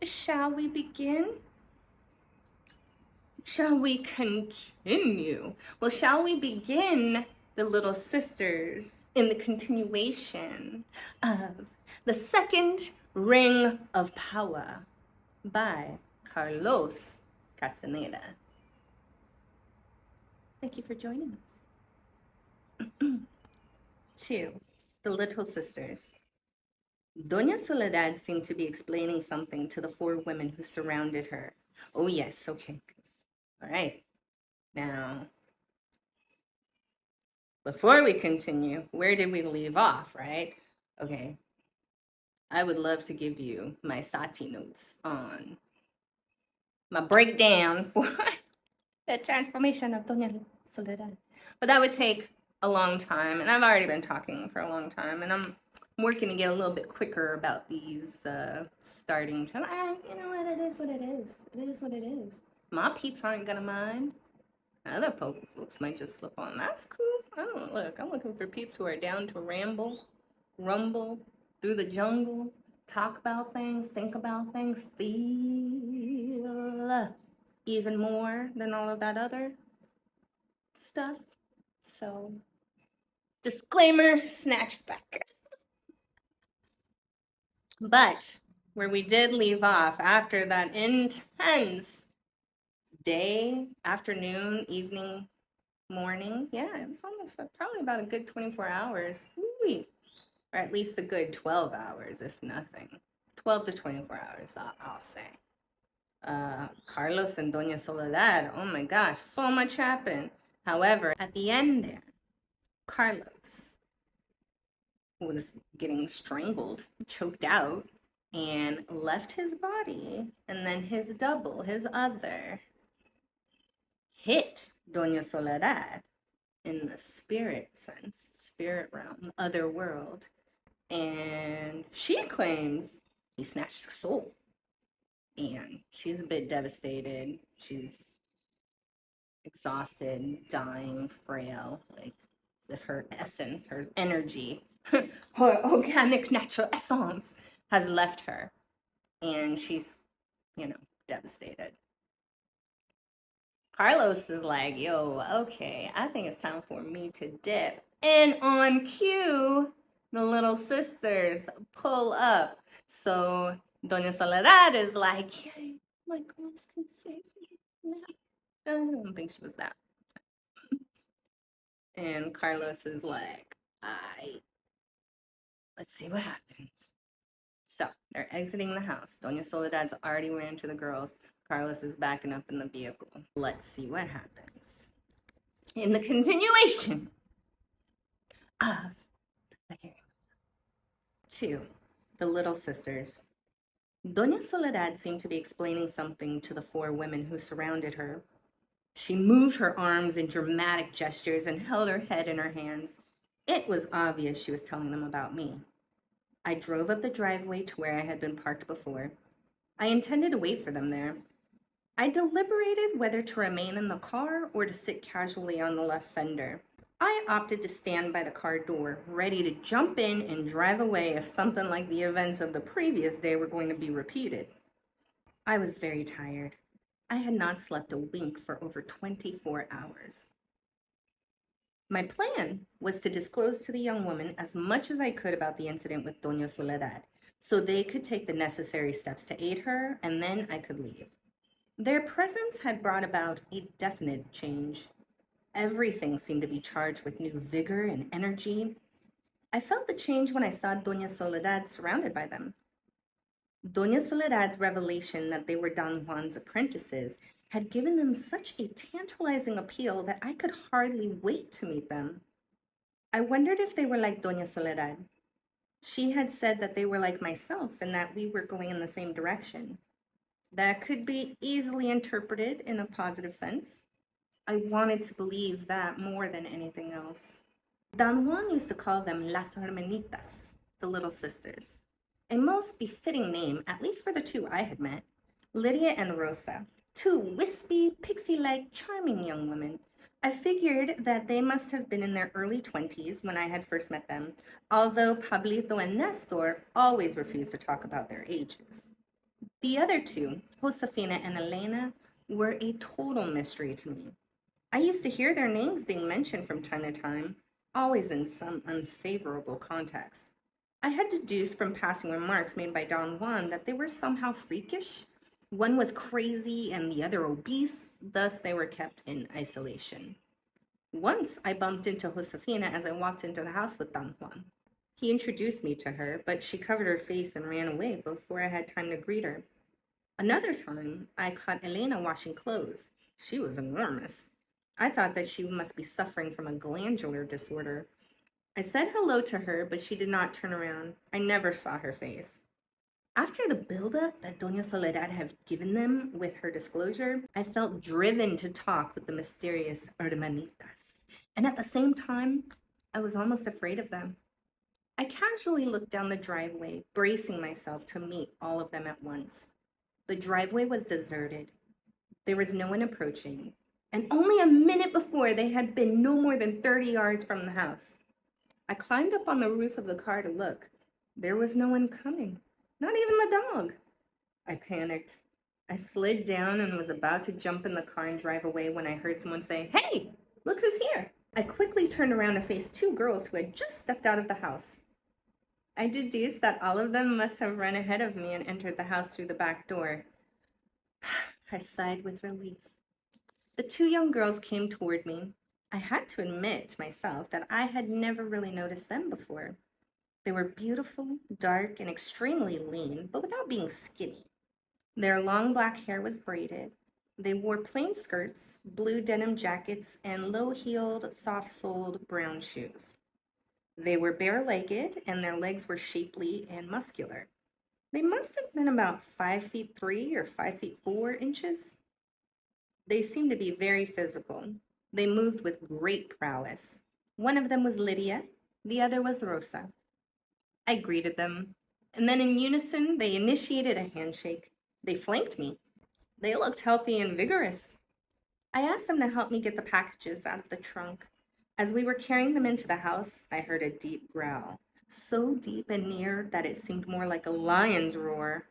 shall we begin? Shall we continue? Well, shall we begin, the little sisters, in the continuation of The Second Ring of Power by Carlos Castaneda. Thank you for joining us. 2. The Little Sisters. Doña Soledad seemed to be explaining something to the 4 women who surrounded her. Oh, yes, okay. All right. Now, before we continue, where did we leave off, right? Okay. I would love to give you my Sati notes on my breakdown for the transformation of Doña Soledad. But that would take a long time, and I've already been talking for a long time, and I'm working to get a little bit quicker about these starting. You know what? It is what it is. It is what it is. My peeps aren't gonna mind. Other folks might just slip on. That's cool. I'm looking for peeps who are down to rumble through the jungle, talk about things, think about things, feel even more than all of that other stuff. So, disclaimer, snatched back. But where we did leave off after that intense day, afternoon, evening, morning, yeah, it was almost probably about a good 24 hours. Ooh, or at least a good 12 hours, if nothing. 12 to 24 hours, I'll say. Carlos and Doña Soledad, oh my gosh, so much happened. However, at the end there, Carlos was getting strangled, choked out, and left his body, and then his double, his other, hit Doña Soledad in the spirit sense, spirit realm, other world. And she claims he snatched her soul. And she's a bit devastated. She's exhausted, dying, frail, like as if her essence, her energy, her organic natural essence has left her. And she's, devastated. Carlos is like, yo, okay, I think it's time for me to dip. And on cue, the little sisters pull up. So Doña Soledad is like, yay, my girls can save me now. I don't think she was that. And Carlos is like, let's see what happens. So they're exiting the house. Doña Soledad's already ran to the girls. Carlos is backing up in the vehicle. Let's see what happens. In the continuation of the hearing. 2. The Little Sisters. Doña Soledad seemed to be explaining something to the 4 women who surrounded her. She moved her arms in dramatic gestures and held her head in her hands. It was obvious she was telling them about me. I drove up the driveway to where I had been parked before. I intended to wait for them there. I deliberated whether to remain in the car or to sit casually on the left fender. I opted to stand by the car door, ready to jump in and drive away if something like the events of the previous day were going to be repeated. I was very tired. I had not slept a wink for over 24 hours. My plan was to disclose to the young woman as much as I could about the incident with Doña Soledad, so they could take the necessary steps to aid her, and then I could leave. Their presence had brought about a definite change. Everything seemed to be charged with new vigor and energy. I felt the change when I saw Doña Soledad surrounded by them. Doña Soledad's revelation that they were Don Juan's apprentices had given them such a tantalizing appeal that I could hardly wait to meet them. I wondered if they were like Doña Soledad. She had said that they were like myself and that we were going in the same direction. That could be easily interpreted in a positive sense. I wanted to believe that more than anything else. Don Juan used to call them Las Hermanitas, the Little Sisters. A most befitting name, at least for the 2 I had met, Lydia and Rosa, 2 wispy, pixie-like, charming young women. I figured that they must have been in their early 20s when I had first met them, although Pablito and Nestor always refused to talk about their ages. The other two, Josefina and Elena, were a total mystery to me. I used to hear their names being mentioned from time to time, always in some unfavorable context. I had deduced from passing remarks made by Don Juan that they were somehow freakish. One was crazy and the other obese, thus they were kept in isolation. Once I bumped into Josefina as I walked into the house with Don Juan. He introduced me to her, but she covered her face and ran away before I had time to greet her. Another time, I caught Elena washing clothes. She was enormous. I thought that she must be suffering from a glandular disorder. I said hello to her, but she did not turn around. I never saw her face. After the buildup that Doña Soledad had given them with her disclosure, I felt driven to talk with the mysterious hermanitas. And at the same time, I was almost afraid of them. I casually looked down the driveway, bracing myself to meet all of them at once. The driveway was deserted. There was no one approaching, and only a minute before they had been no more than 30 yards from the house. I climbed up on the roof of the car to look. There was no one coming, not even the dog. I panicked. I slid down and was about to jump in the car and drive away when I heard someone say, "Hey, look who's here." I quickly turned around to face two girls who had just stepped out of the house. I deduced that all of them must have run ahead of me and entered the house through the back door. I sighed with relief. The two young girls came toward me. I had to admit to myself that I had never really noticed them before. They were beautiful, dark, and extremely lean, but without being skinny. Their long black hair was braided. They wore plain skirts, blue denim jackets, and low-heeled, soft-soled brown shoes. They were bare-legged, and their legs were shapely and muscular. They must have been about 5'3" or 5'4". They seemed to be very physical. They moved with great prowess. One of them was Lydia, the other was Rosa. I greeted them, and then in unison they initiated a handshake. They flanked me. They looked healthy and vigorous. I asked them to help me get the packages out of the trunk. As we were carrying them into the house, I heard a deep growl, so deep and near that it seemed more like a lion's roar.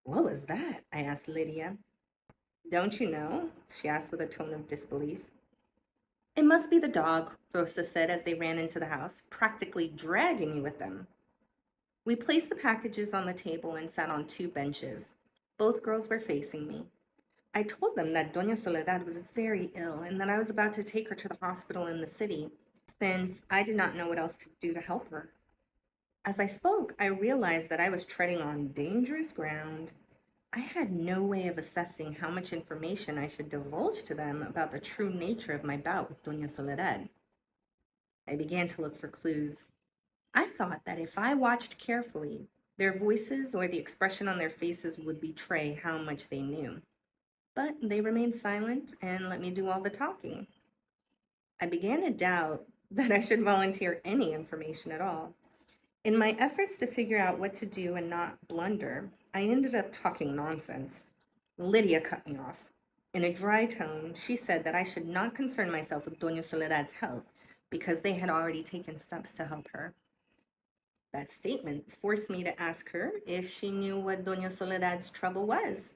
"What was that?" I asked Lydia. "Don't you know?" she asked with a tone of disbelief. "It must be the dog," Rosa said as they ran into the house, practically dragging me with them. We placed the packages on the table and sat on two benches. Both girls were facing me. I told them that Doña Soledad was very ill and that I was about to take her to the hospital in the city, since I did not know what else to do to help her. As I spoke, I realized that I was treading on dangerous ground. I had no way of assessing how much information I should divulge to them about the true nature of my bout with Doña Soledad. I began to look for clues. I thought that if I watched carefully, their voices or the expression on their faces would betray how much they knew. But they remained silent and let me do all the talking. I began to doubt that I should volunteer any information at all. In my efforts to figure out what to do and not blunder, I ended up talking nonsense. Lydia cut me off. In a dry tone, she said that I should not concern myself with Doña Soledad's health because they had already taken steps to help her. That statement forced me to ask her if she knew what Doña Soledad's trouble was.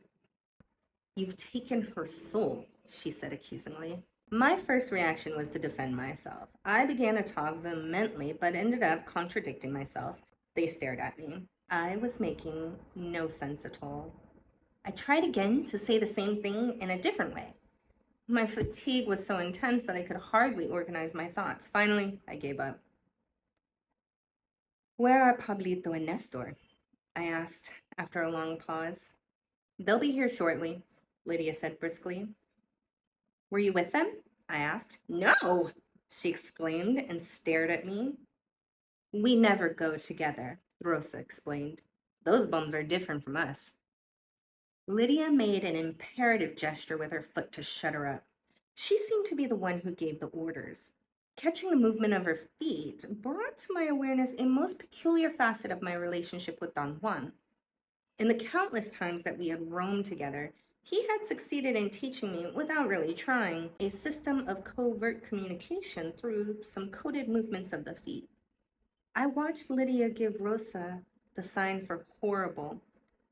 "You've taken her soul," she said accusingly. My first reaction was to defend myself. I began to talk vehemently, but ended up contradicting myself. They stared at me. I was making no sense at all. I tried again to say the same thing in a different way. My fatigue was so intense that I could hardly organize my thoughts. Finally, I gave up. "Where are Pablito and Nestor?" I asked after a long pause. "They'll be here shortly," Lydia said briskly. "Were you with them?" I asked. "No!" she exclaimed and stared at me. "We never go together," Rosa explained. "Those bums are different from us." Lydia made an imperative gesture with her foot to shut her up. She seemed to be the one who gave the orders. Catching the movement of her feet brought to my awareness a most peculiar facet of my relationship with Don Juan. In the countless times that we had roamed together, he had succeeded in teaching me, without really trying, a system of covert communication through some coded movements of the feet. I watched Lydia give Rosa the sign for horrible,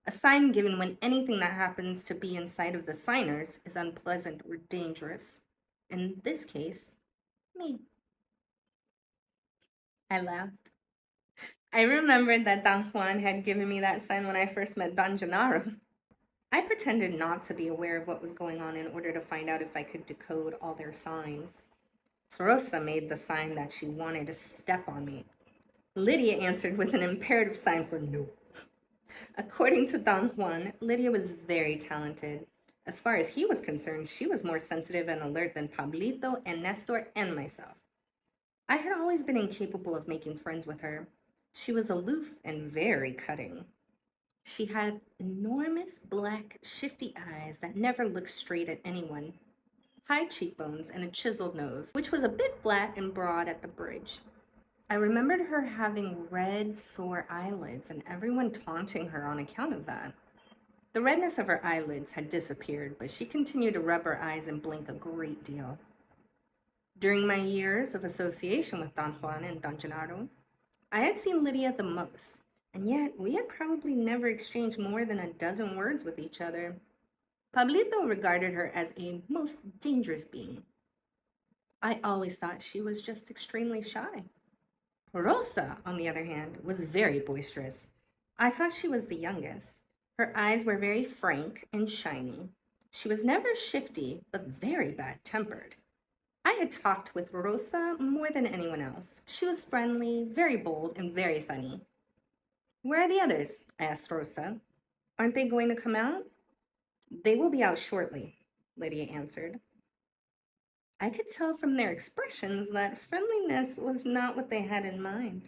a sign given when anything that happens to be inside of the signers is unpleasant or dangerous. In this case, me. I laughed. I remembered that Don Juan had given me that sign when I first met Don Gennaro. I pretended not to be aware of what was going on in order to find out if I could decode all their signs. Rosa made the sign that she wanted to step on me. Lydia answered with an imperative sign for no. According to Don Juan, Lydia was very talented. As far as he was concerned, she was more sensitive and alert than Pablito and Nestor and myself. I had always been incapable of making friends with her. She was aloof and very cutting. She had enormous, black, shifty eyes that never looked straight at anyone, high cheekbones, and a chiseled nose, which was a bit flat and broad at the bridge. I remembered her having red, sore eyelids and everyone taunting her on account of that. The redness of her eyelids had disappeared, but she continued to rub her eyes and blink a great deal. During my years of association with Don Juan and Don Gennaro, I had seen Lydia the most, and yet we had probably never exchanged more than a dozen words with each other. Pablito regarded her as a most dangerous being. I always thought she was just extremely shy. Rosa, on the other hand, was very boisterous. I thought she was the youngest. Her eyes were very frank and shiny. She was never shifty, but very bad-tempered. I had talked with Rosa more than anyone else. She was friendly, very bold, and very funny. Where are the others? I asked Rosa. Aren't they going to come out? They will be out shortly, Lydia answered. I could tell from their expressions that friendliness was not what they had in mind.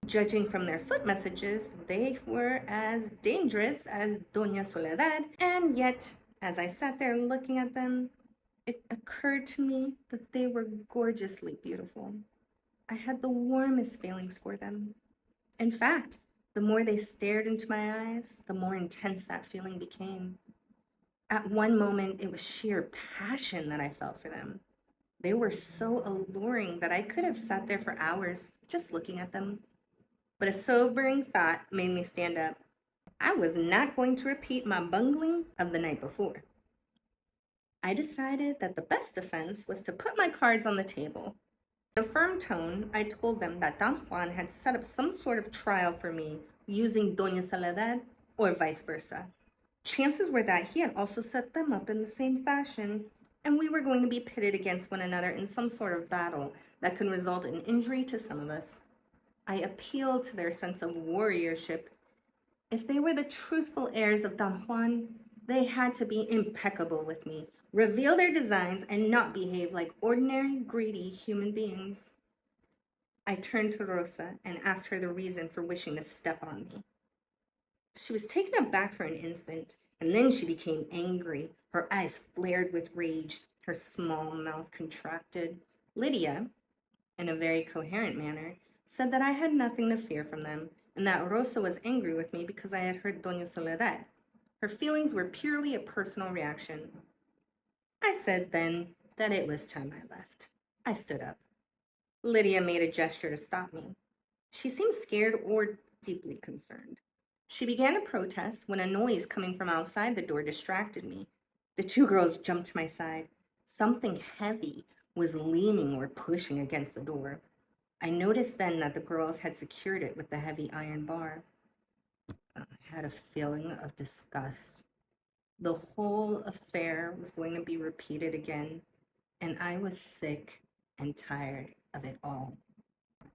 Judging from their foot messages, they were as dangerous as Doña Soledad, and yet, as I sat there looking at them, it occurred to me that they were gorgeously beautiful. I had the warmest feelings for them. In fact, the more they stared into my eyes, the more intense that feeling became. At one moment, it was sheer passion that I felt for them. They were so alluring that I could have sat there for hours just looking at them. But a sobering thought made me stand up. I was not going to repeat my bungling of the night before. I decided that the best defense was to put my cards on the table. In a firm tone, I told them that Don Juan had set up some sort of trial for me using Doña Soledad or vice versa. Chances were that he had also set them up in the same fashion, and we were going to be pitted against one another in some sort of battle that could result in injury to some of us. I appealed to their sense of warriorship. If they were the truthful heirs of Don Juan, they had to be impeccable with me, reveal their designs, and not behave like ordinary, greedy human beings. I turned to Rosa and asked her the reason for wishing to step on me. She was taken aback for an instant, and then she became angry. Her eyes flared with rage, her small mouth contracted. Lydia, in a very coherent manner, said that I had nothing to fear from them, and that Rosa was angry with me because I had hurt Doña Soledad. Her feelings were purely a personal reaction. I said then that it was time I left. I stood up. Lydia made a gesture to stop me. She seemed scared or deeply concerned. She began to protest when a noise coming from outside the door distracted me. The two girls jumped to my side. Something heavy was leaning or pushing against the door. I noticed then that the girls had secured it with the heavy iron bar. I had a feeling of disgust. The whole affair was going to be repeated again, and I was sick and tired of it all.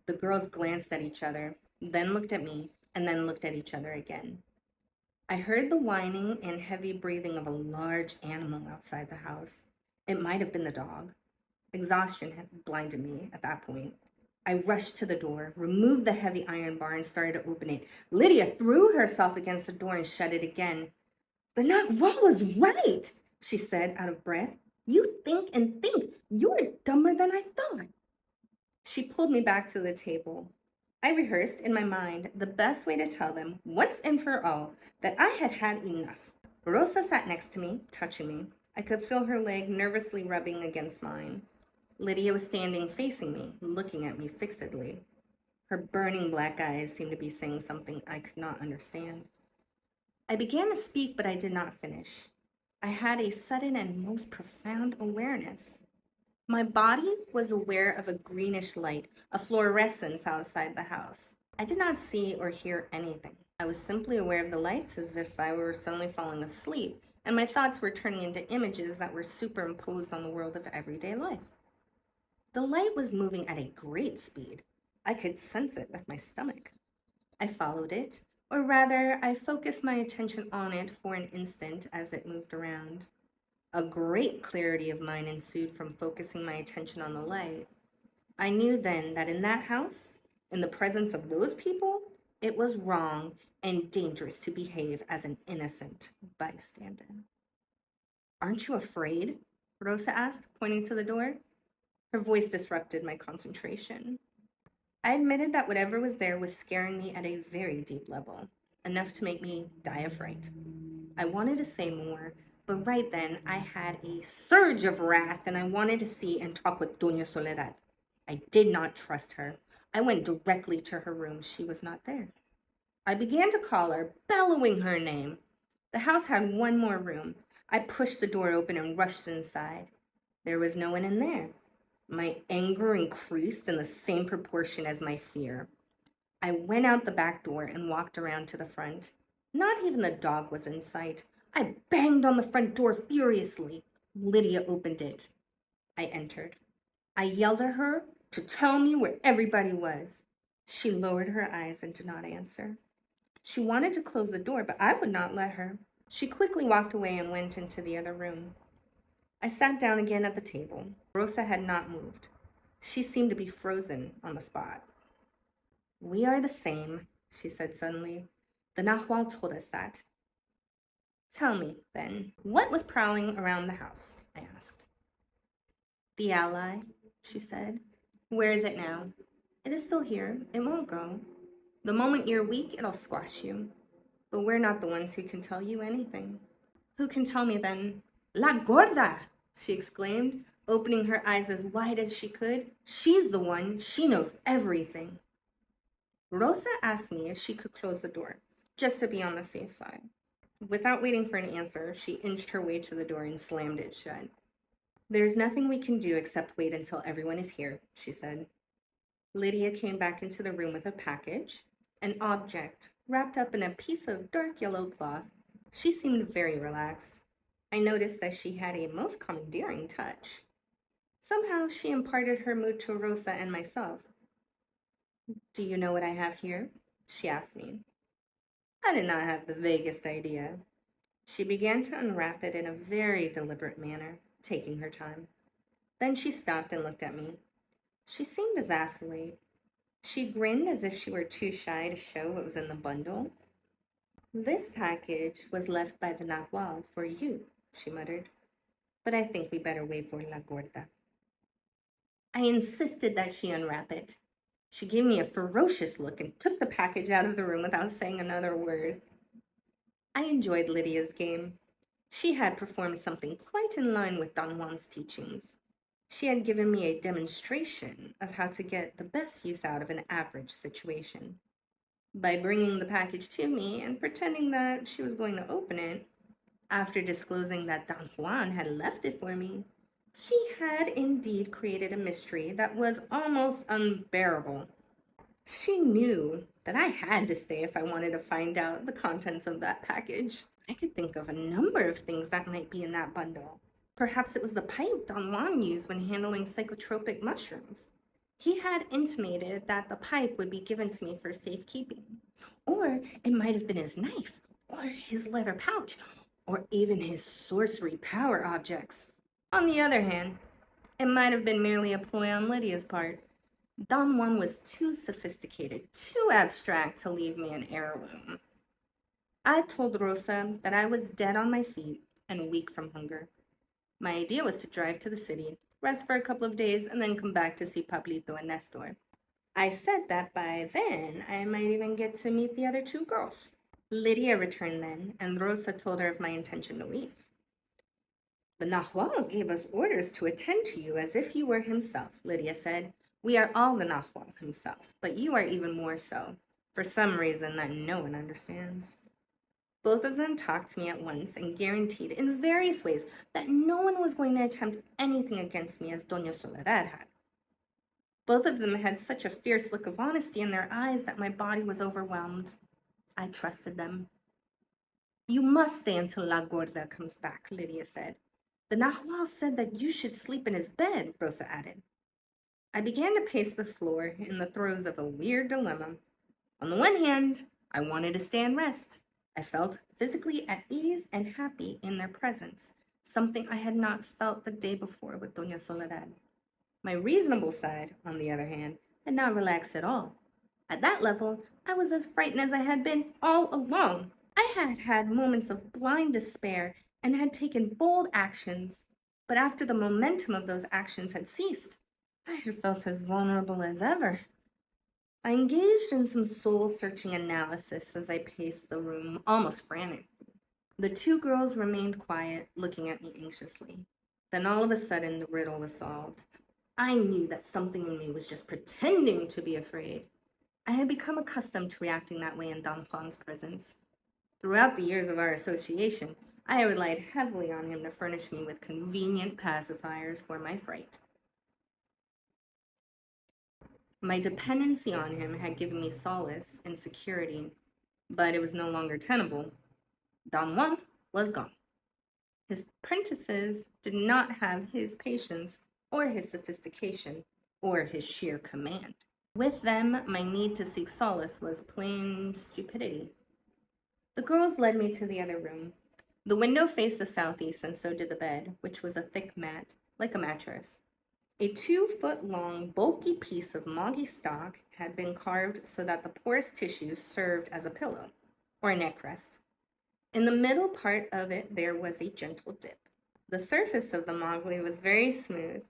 The girls glanced at each other, then looked at me, and then looked at each other again. I heard the whining and heavy breathing of a large animal outside the house. It might have been the dog. Exhaustion had blinded me at that point. I rushed to the door, removed the heavy iron bar, and started to open it. Lydia threw herself against the door and shut it again. The Nagual was right, she said, out of breath. You think and think. You're dumber than I thought. She pulled me back to the table. I rehearsed in my mind the best way to tell them, once and for all, that I had had enough. Rosa sat next to me, touching me. I could feel her leg nervously rubbing against mine. Lydia was standing facing me, looking at me fixedly. Her burning black eyes seemed to be saying something I could not understand. I began to speak, but I did not finish. I had a sudden and most profound awareness. My body was aware of a greenish light, a fluorescence outside the house. I did not see or hear anything. I was simply aware of the lights as if I were suddenly falling asleep, and my thoughts were turning into images that were superimposed on the world of everyday life. The light was moving at a great speed. I could sense it with my stomach. I followed it, or rather, I focused my attention on it for an instant as it moved around. A great clarity of mind ensued from focusing my attention on the light. I knew then that in that house, in the presence of those people, it was wrong and dangerous to behave as an innocent bystander. Aren't you afraid? Rosa asked, pointing to the door. Her voice disrupted my concentration. I admitted that whatever was there was scaring me at a very deep level, enough to make me die of fright. I wanted to say more, but right then I had a surge of wrath and I wanted to see and talk with Doña Soledad. I did not trust her. I went directly to her room. She was not there. I began to call her, bellowing her name. The house had one more room. I pushed the door open and rushed inside. There was no one in there. My anger increased in the same proportion as my fear. I went out the back door and walked around to the front. Not even the dog was in sight. I banged on the front door furiously. Lydia opened it. I entered. I yelled at her to tell me where everybody was. She lowered her eyes and did not answer. She wanted to close the door, but I would not let her. She quickly walked away and went into the other room. I sat down again at the table. Rosa had not moved. She seemed to be frozen on the spot. We are the same, she said suddenly. The Nahual told us that. Tell me, then, what was prowling around the house? I asked. The ally, she said. Where is it now? It is still here. It won't go. The moment you're weak, it'll squash you. But we're not the ones who can tell you anything. Who can tell me then? La gorda, she exclaimed, opening her eyes as wide as she could. She's the one. She knows everything. Rosa asked me if she could close the door, just to be on the safe side. Without waiting for an answer, she inched her way to the door and slammed it shut. There's nothing we can do except wait until everyone is here, she said. Lydia came back into the room with a package, an object wrapped up in a piece of dark yellow cloth. She seemed very relaxed. I noticed that she had a most commandeering touch. Somehow she imparted her mood to Rosa and myself. Do you know what I have here? She asked me. I did not have the vaguest idea. She began to unwrap it in a very deliberate manner, taking her time. Then she stopped and looked at me. She seemed to vacillate. She grinned as if she were too shy to show what was in the bundle. This package was left by the Nahual for you, she muttered. But I think we better wait for La Gorda. I insisted that she unwrap it. She gave me a ferocious look and took the package out of the room without saying another word. I enjoyed Lydia's game. She had performed something quite in line with Don Juan's teachings. She had given me a demonstration of how to get the best use out of an average situation. By bringing the package to me and pretending that she was going to open it, after disclosing that Don Juan had left it for me, she had indeed created a mystery that was almost unbearable. She knew that I had to stay if I wanted to find out the contents of that package. I could think of a number of things that might be in that bundle. Perhaps it was the pipe Don Juan used when handling psychotropic mushrooms. He had intimated that the pipe would be given to me for safekeeping. Or it might have been his knife, or his leather pouch, or even his sorcery power objects. On the other hand, it might have been merely a ploy on Lydia's part. Don Juan was too sophisticated, too abstract to leave me an heirloom. I told Rosa that I was dead on my feet and weak from hunger. My idea was to drive to the city, rest for a couple of days, and then come back to see Pablito and Nestor. I said that by then I might even get to meet the other two girls. Lydia returned then, and Rosa told her of my intention to leave. The Nahual gave us orders to attend to you as if you were himself, Lydia said. We are all the Nahual himself, but you are even more so, for some reason that no one understands. Both of them talked to me at once and guaranteed in various ways that no one was going to attempt anything against me as Doña Soledad had. Both of them had such a fierce look of honesty in their eyes that my body was overwhelmed. I trusted them. You must stay until La Gorda comes back, Lydia said. The Nahual said that you should sleep in his bed, Rosa added. I began to pace the floor in the throes of a weird dilemma. On the one hand, I wanted to stay and rest. I felt physically at ease and happy in their presence, something I had not felt the day before with Doña Soledad. My reasonable side, on the other hand, had not relaxed at all. At that level, I was as frightened as I had been all along. I had had moments of blind despair and had taken bold actions, but after the momentum of those actions had ceased, I had felt as vulnerable as ever. I engaged in some soul-searching analysis as I paced the room, almost frantic. The two girls remained quiet, looking at me anxiously. Then all of a sudden, the riddle was solved. I knew that something in me was just pretending to be afraid. I had become accustomed to reacting that way in Don Juan's presence. Throughout the years of our association, I relied heavily on him to furnish me with convenient pacifiers for my fright. My dependency on him had given me solace and security, but it was no longer tenable. Don Juan was gone. His apprentices did not have his patience or his sophistication or his sheer command. With them, my need to seek solace was plain stupidity. The girls led me to the other room. The window faced the southeast, and so did the bed, which was a thick mat, like a mattress. A 2-foot-long, bulky piece of moggy stock had been carved so that the porous tissue served as a pillow, or a neck rest. In the middle part of it, there was a gentle dip. The surface of the mogli was very smooth.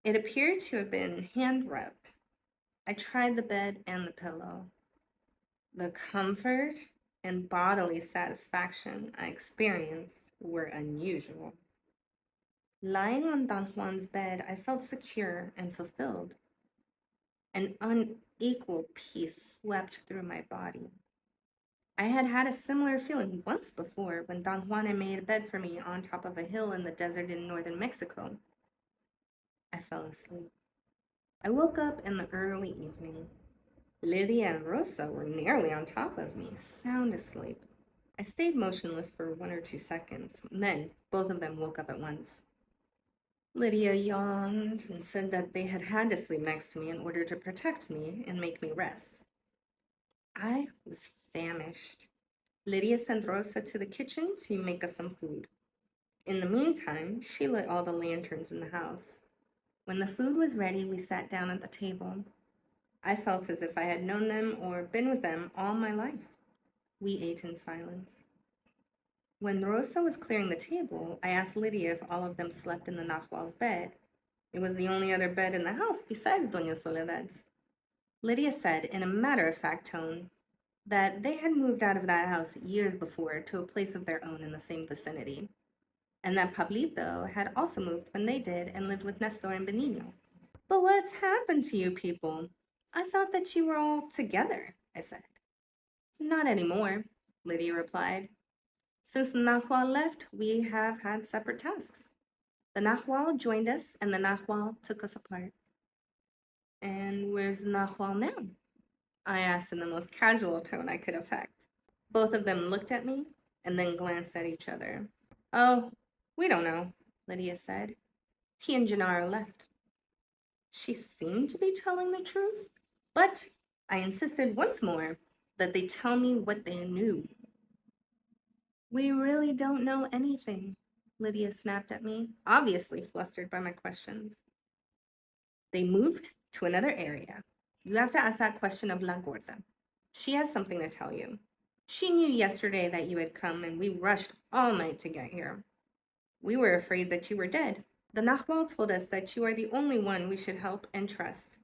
It appeared to have been hand-rubbed. I tried the bed and the pillow. The comfort and bodily satisfaction I experienced were unusual. Lying on Don Juan's bed, I felt secure and fulfilled. An unequal peace swept through my body. I had had a similar feeling once before when Don Juan had made a bed for me on top of a hill in the desert in northern Mexico. I fell asleep. I woke up in the early evening. Lydia and Rosa were nearly on top of me, sound asleep. I stayed motionless for 1 or 2 seconds. Then both of them woke up at once. Lydia yawned and said that they had had to sleep next to me in order to protect me and make me rest. I was famished. Lydia sent Rosa to the kitchen to make us some food. In the meantime, she lit all the lanterns in the house. When the food was ready, we sat down at the table. I felt as if I had known them or been with them all my life. We ate in silence. When Rosa was clearing the table, I asked Lydia if all of them slept in the Nahual's bed. It was the only other bed in the house besides Doña Soledad's. Lydia said, in a matter-of-fact tone, that they had moved out of that house years before to a place of their own in the same vicinity, and that Pablito had also moved when they did and lived with Nestor and Benigno. But what's happened to you people? I thought that you were all together, I said. Not anymore, Lydia replied. Since the Nahual left, we have had separate tasks. The Nahual joined us, and the Nahual took us apart. And where's the Nahual now? I asked in the most casual tone I could affect. Both of them looked at me and then glanced at each other. Oh, we don't know, Lydia said. He and Gennaro left. She seemed to be telling the truth, but I insisted once more that they tell me what they knew. We really don't know anything, Lydia snapped at me, obviously flustered by my questions. They moved to another area. You have to ask that question of La Gorda. She has something to tell you. She knew yesterday that you had come, and we rushed all night to get here. We were afraid that you were dead. The Nahual told us that you are the only one we should help and trust.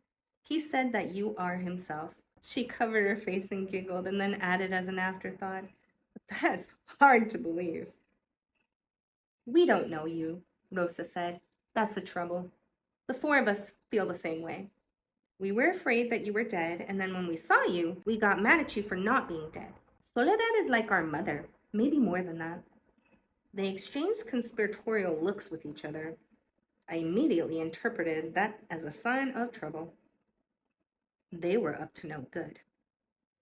He said that you are himself. She covered her face and giggled, and then added as an afterthought, That's hard to believe. We don't know you, Rosa said. That's the trouble. The 4 of us feel the same way. We were afraid that you were dead, and then when we saw you, we got mad at you for not being dead. Soledad is like our mother. maybe more than that. They exchanged conspiratorial looks with each other. I immediately interpreted that as a sign of trouble. They were up to no good.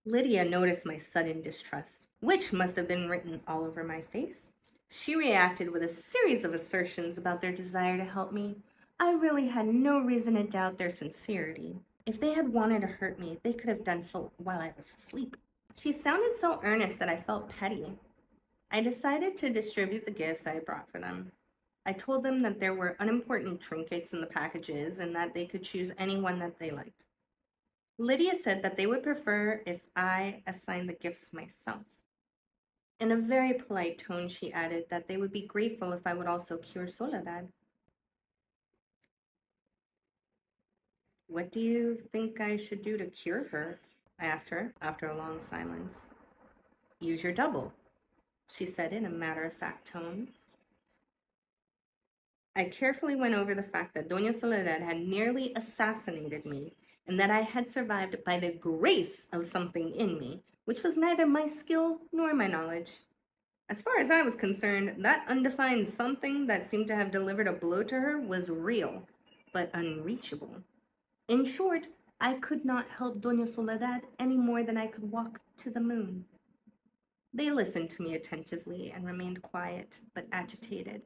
Lydia noticed my sudden distrust, which must have been written all over my face. She reacted with a series of assertions about their desire to help me. I really had no reason to doubt their sincerity. If they had wanted to hurt me, they could have done so while I was asleep. She sounded so earnest that I felt petty. I decided to distribute the gifts I had brought for them. I told them that there were unimportant trinkets in the packages and that they could choose any one that they liked. Lydia said that they would prefer if I assigned the gifts myself. In a very polite tone, she added that they would be grateful if I would also cure Soledad. What do you think I should do to cure her? I asked her after a long silence. Use your double, she said in a matter-of-fact tone. I carefully went over the fact that Doña Soledad had nearly assassinated me, and that I had survived by the grace of something in me, which was neither my skill nor my knowledge. As far as I was concerned, that undefined something that seemed to have delivered a blow to her was real, but unreachable. In short, I could not help Doña Soledad any more than I could walk to the moon. They listened to me attentively and remained quiet, but agitated.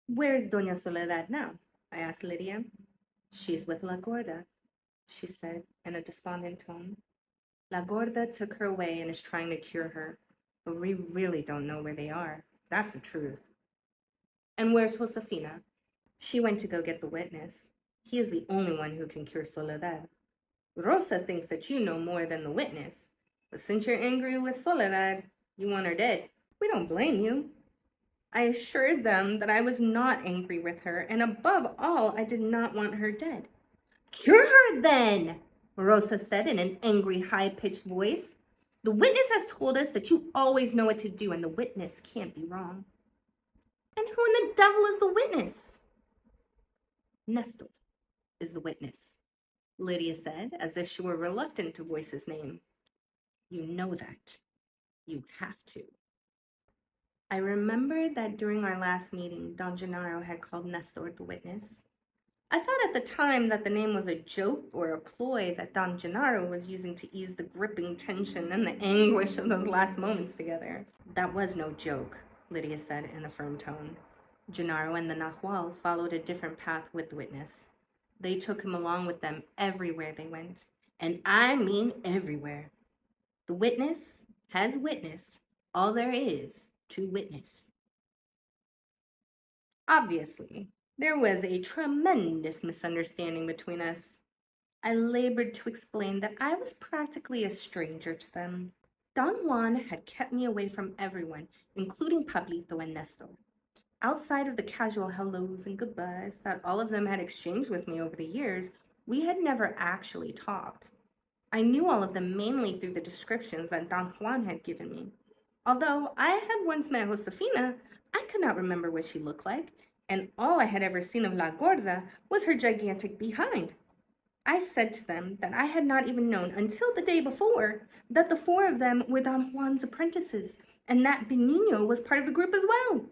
Where is Doña Soledad now? I asked Lydia. She's with La Gorda, she said in a despondent tone. La Gorda took her away and is trying to cure her, but we really don't know where they are. That's the truth. And where's Josefina? She went to go get the witness. He is the only one who can cure Soledad. Rosa thinks that you know more than the witness, but since you're angry with Soledad, you want her dead. We don't blame you. I assured them that I was not angry with her, and above all, I did not want her dead. Cure her then, Rosa said in an angry, high-pitched voice. The witness has told us that you always know what to do, and the witness can't be wrong. And who in the devil is the witness? Nestor is the witness, Lydia said, as if she were reluctant to voice his name. You know that. You have to. I remembered that during our last meeting, Don Gennaro had called Nestor the witness. I thought at the time that the name was a joke or a ploy that Don Gennaro was using to ease the gripping tension and the anguish of those last moments together. That was no joke, Lydia said in a firm tone. Gennaro and the Nahual followed a different path with the witness. They took him along with them everywhere they went, and I mean everywhere. The witness has witnessed all there is to witness. Obviously, there was a tremendous misunderstanding between us. I labored to explain that I was practically a stranger to them. Don Juan had kept me away from everyone, including Pablito and Nestor. Outside of the casual hellos and goodbyes that all of them had exchanged with me over the years, we had never actually talked. I knew all of them mainly through the descriptions that Don Juan had given me. Although I had once met Josefina, I could not remember what she looked like, and all I had ever seen of La Gorda was her gigantic behind. I said to them that I had not even known until the day before that the four of them were Don Juan's apprentices, and that Benigno was part of the group as well.